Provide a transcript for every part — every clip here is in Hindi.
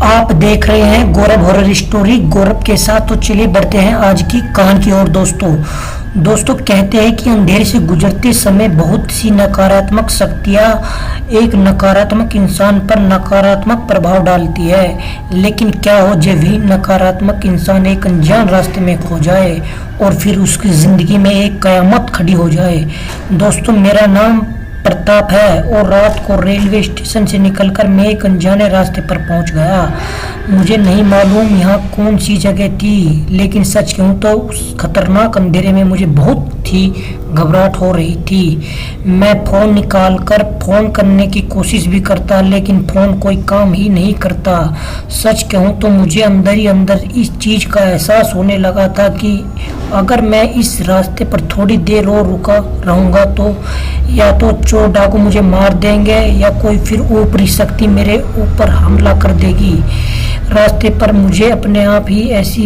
आप देख रहे हैं गौरव हॉरर स्टोरी। गौरव के साथ तो चलिए बढ़ते हैं आज की कहानी की ओर। दोस्तों कहते हैं कि अंधेरे से गुजरते समय बहुत सी नकारात्मक शक्तियां एक नकारात्मक इंसान पर नकारात्मक प्रभाव डालती है। लेकिन क्या हो जब भी नकारात्मक इंसान एक अनजान रास्ते में खो जाए और फिर उसकी जिंदगी में एक कयामत खड़ी हो जाए। दोस्तों मेरा नाम प्रताप है और रात को रेलवे स्टेशन से निकलकर मैं एक अनजाने रास्ते पर पहुंच गया। मुझे नहीं मालूम यहाँ कौन सी जगह थी, लेकिन सच कहूँ तो उस खतरनाक अंधेरे में मुझे बहुत ही घबराहट हो रही थी। मैं फ़ोन निकाल कर फ़ोन करने की कोशिश भी करता, लेकिन फ़ोन कोई काम ही नहीं करता। सच कहूँ तो मुझे अंदर ही अंदर इस चीज़ का एहसास होने लगा था कि अगर मैं इस रास्ते पर थोड़ी देर और रुका रहूँगा तो या तो चोर डाकू मुझे मार देंगे या कोई फिर ऊपरी शक्ति मेरे ऊपर हमला कर देगी। रास्ते पर मुझे अपने आप ही ऐसी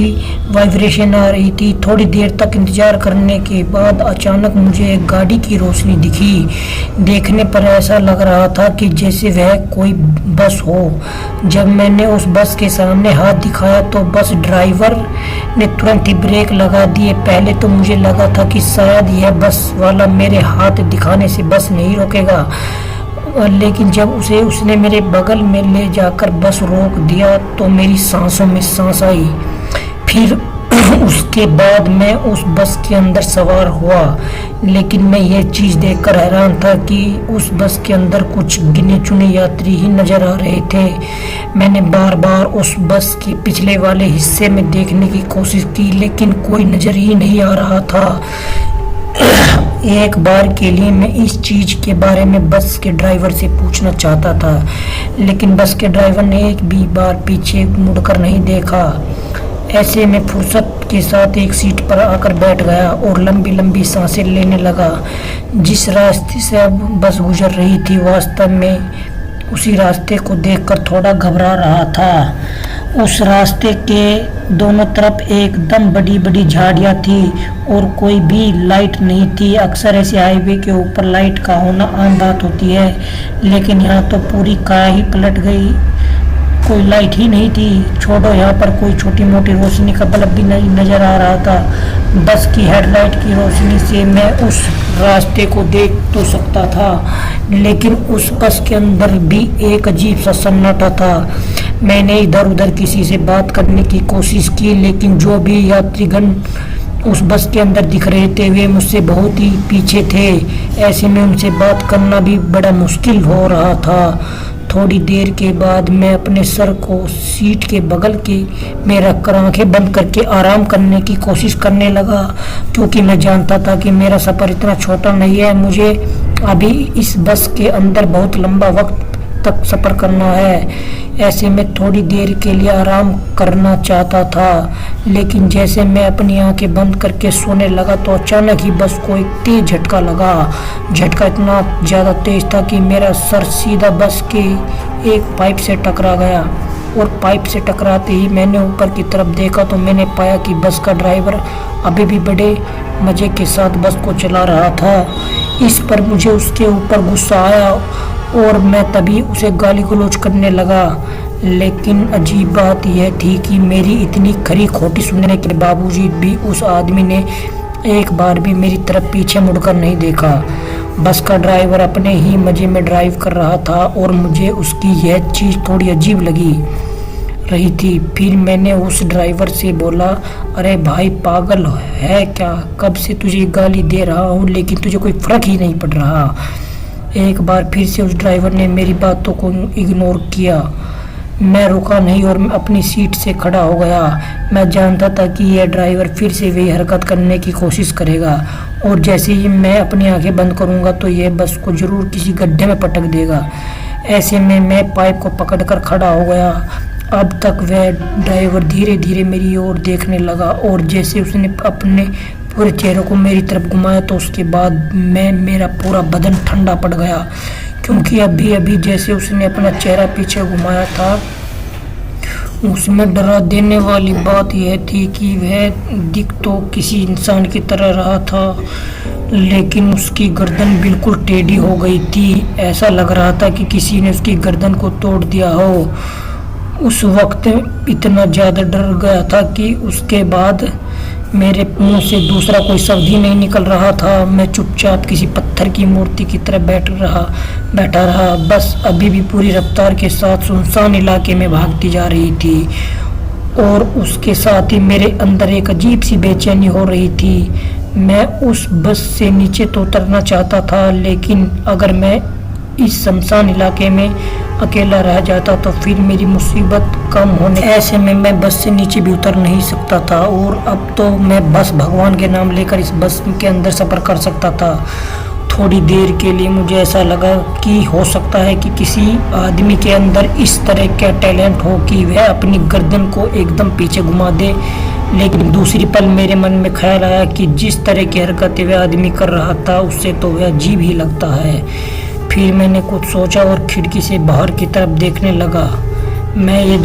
वाइब्रेशन आ रही थी। थोड़ी देर तक इंतजार करने के बाद अचानक मुझे एक गाड़ी की रोशनी दिखी। देखने पर ऐसा लग रहा था कि जैसे वह कोई बस हो। जब मैंने उस बस के सामने हाथ दिखाया तो बस ड्राइवर ने तुरंत ही ब्रेक लगा दिए। पहले तो मुझे लगा था कि शायद यह बस वाला मेरे हाथ दिखाने से बस नहीं रोकेगा, लेकिन जब उसने मेरे बगल में ले जाकर बस रोक दिया तो मेरी सांसों में सांस आई। फिर उसके बाद मैं उस बस के अंदर सवार हुआ, लेकिन मैं यह चीज़ देखकर हैरान था कि उस बस के अंदर कुछ गिने चुने यात्री ही नजर आ रहे थे। मैंने बार बार उस बस के पिछले वाले हिस्से में देखने की कोशिश की, लेकिन कोई नजर ही नहीं आ रहा था। एक बार के लिए मैं इस चीज़ के बारे में बस के ड्राइवर से पूछना चाहता था, लेकिन बस के ड्राइवर ने एक भी बार पीछे मुड़कर नहीं देखा। ऐसे में फुर्सत के साथ एक सीट पर आकर बैठ गया और लंबी लंबी सांसें लेने लगा। जिस रास्ते से अब बस गुजर रही थी, वास्तव में उसी रास्ते को देखकर थोड़ा घबरा रहा था। उस रास्ते के दोनों तरफ एकदम बड़ी बड़ी झाड़ियाँ थी और कोई भी लाइट नहीं थी। अक्सर ऐसे हाईवे के ऊपर लाइट का होना आम बात होती है, लेकिन यहाँ तो पूरी काया ही पलट गई। कोई लाइट ही नहीं थी। छोड़ो, यहाँ पर कोई छोटी मोटी रोशनी का बल्ब भी नहीं नजर आ रहा था। बस की हेडलाइट की रोशनी से मैं उस रास्ते को देख तो सकता था, लेकिन उस बस के अंदर भी एक अजीब सा सन्नाटा था। मैंने इधर उधर किसी से बात करने की कोशिश की, लेकिन जो भी यात्रीगण उस बस के अंदर दिख रहे थे वे मुझसे बहुत ही पीछे थे। ऐसे में उनसे बात करना भी बड़ा मुश्किल हो रहा था। थोड़ी देर के बाद मैं अपने सर को सीट के बगल के में रखकर आंखें बंद करके आराम करने की कोशिश करने लगा, क्योंकि मैं जानता था कि मेरा सफ़र इतना छोटा नहीं है। मुझे अभी इस बस के अंदर बहुत लंबा वक्त तक सफ़र करना है। ऐसे में थोड़ी देर के लिए आराम करना चाहता था, लेकिन जैसे मैं अपनी आंखें बंद करके सोने लगा तो अचानक ही बस को एक तेज झटका लगा। झटका इतना ज़्यादा तेज था कि मेरा सर सीधा बस के एक पाइप से टकरा गया, और पाइप से टकराते ही मैंने ऊपर की तरफ देखा तो मैंने पाया कि बस का ड्राइवर अभी भी बड़े मज़े के साथ बस को चला रहा था। इस पर मुझे उसके ऊपर गुस्सा आया और मैं तभी उसे गाली गलौज करने लगा। लेकिन अजीब बात यह थी कि मेरी इतनी खरी खोटी सुनने के बावजूद भी उस आदमी ने एक बार भी मेरी तरफ पीछे मुड़कर नहीं देखा। बस का ड्राइवर अपने ही मज़े में ड्राइव कर रहा था और मुझे उसकी यह चीज़ थोड़ी अजीब लगी रही थी। फिर मैंने उस ड्राइवर से बोला, अरे भाई पागल है क्या? कब से तुझे गाली दे रहा हूँ, लेकिन तुझे कोई फ़र्क ही नहीं पड़ रहा। एक बार फिर से उस ड्राइवर ने मेरी बातों को इग्नोर किया। मैं रुका नहीं और अपनी सीट से खड़ा हो गया। मैं जानता था कि यह ड्राइवर फिर से वही हरकत करने की कोशिश करेगा, और जैसे ही मैं अपनी आंखें बंद करूंगा तो यह बस को ज़रूर किसी गड्ढे में पटक देगा। ऐसे में मैं पाइप को पकड़कर खड़ा हो गया। अब तक वह ड्राइवर धीरे धीरे मेरी ओर देखने लगा, और जैसे उसने अपने पूरे चेहरे को मेरी तरफ घुमाया तो उसके बाद मेरा पूरा बदन ठंडा पड़ गया, क्योंकि अभी अभी जैसे उसने अपना चेहरा पीछे घुमाया था उसमें डरा देने वाली बात यह थी कि वह दिख तो किसी इंसान की तरह रहा था, लेकिन उसकी गर्दन बिल्कुल टेढ़ी हो गई थी। ऐसा लग रहा था कि किसी ने उसकी गर्दन को तोड़ दिया हो। उस वक्त इतना ज़्यादा डर गया था कि उसके बाद मेरे मुंह से दूसरा कोई शब्द ही नहीं निकल रहा था। मैं चुपचाप किसी पत्थर की मूर्ति की तरह बैठा रहा। बस अभी भी पूरी रफ्तार के साथ सुनसान इलाके में भागती जा रही थी और उसके साथ ही मेरे अंदर एक अजीब सी बेचैनी हो रही थी। मैं उस बस से नीचे तो उतरना चाहता था, लेकिन अगर मैं इस शमशान इलाके में अकेला रह जाता तो फिर मेरी मुसीबत कम होने, ऐसे में मैं बस से नीचे भी उतर नहीं सकता था। और अब तो मैं बस भगवान के नाम लेकर इस बस के अंदर सफ़र कर सकता था। थोड़ी देर के लिए मुझे ऐसा लगा कि हो सकता है कि किसी आदमी के अंदर इस तरह का टैलेंट हो कि वह अपनी गर्दन को एकदम पीछे घुमा दे। लेकिन दूसरी पल मेरे मन में ख्याल आया कि जिस तरह की हरकतें वह आदमी कर रहा था उससे तो वह अजीब ही लगता है। फिर मैंने कुछ सोचा और खिड़की से बाहर की तरफ देखने लगा। मैं ये